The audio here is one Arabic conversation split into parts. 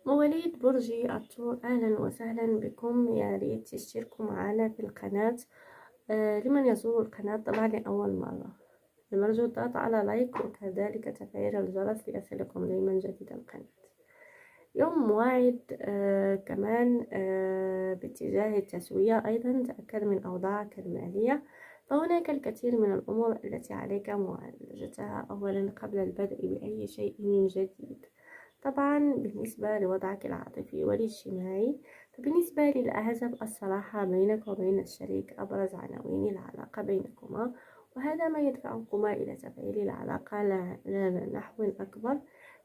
مواليد برج الثور، أهلا وسهلا بكم. يا ريت تشتركوا معنا في القناة. لمن يزور القناة طبعا لأول مرة، المرجو الضغط على لايك وكذلك تفعيل الجرس ليصلكم دايما جديد القناة. يوم واعد كمان باتجاه التسوية. أيضا تأكد من أوضاعك المالية، فهناك الكثير من الأمور التي عليك معالجتها أولا قبل البدء بأي شيء جديد. طبعا بالنسبة لوضعك العاطفي والاجتماعي، فبالنسبة للأحزاب الصراحة بينك وبين الشريك أبرز عناوين العلاقة بينكما، وهذا ما يدفعكما إلى تفعيل العلاقة لا نحو أكبر.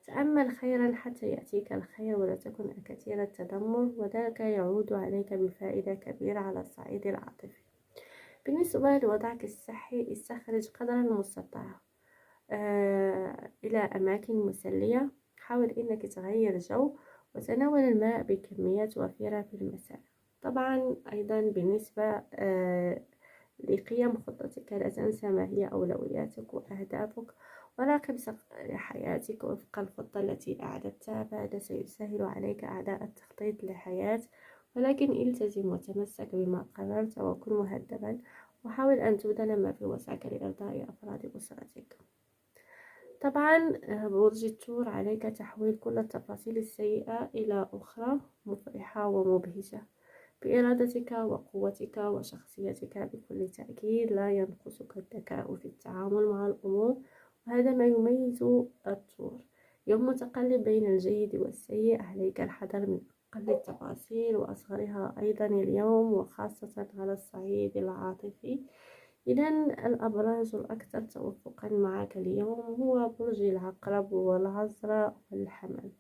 تأمل خيرا حتى يأتيك الخير، ولا تكن كثير التذمر، وذلك يعود عليك بفائدة كبيرة على الصعيد العاطفي. بالنسبة لوضعك الصحي، استخرج قدر المستطاع إلى أماكن مسلية. حاول إنك تغير جو، وتناول الماء بكميات وفيرة في المساء. طبعا أيضا بالنسبة لقيم خطتك، لا تنسى ما هي أولوياتك وأهدافك، وراقب حياتك وفق الخطة التي أعددتها، فهذا سيسهل عليك أداء التخطيط للحياة. ولكن التزم وتمسك بما قررت وكن مهذبا، وحاول أن تبذل ما في وسعك لإرضاء أفراد أسرتك. طبعا برج الثور، عليك تحويل كل التفاصيل السيئة إلى أخرى مفرحة ومبهجة بإرادتك وقوتك وشخصيتك. بكل تأكيد لا ينقصك الذكاء في التعامل مع الأمور، وهذا ما يميز الثور. يوم متقلب بين الجيد والسيء، عليك الحذر من أقل التفاصيل وأصغرها أيضا اليوم، وخاصة على الصعيد العاطفي. إذا الأبراج الأكثر توفقا معك اليوم هو برج العقرب والعذراء والحمل.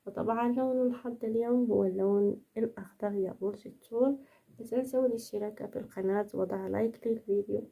وطبعا لون الحظ اليوم هو اللون الأخضر يا برج الثور. لا تنسوا الاشتراك في القناة وضع لايك للفيديو.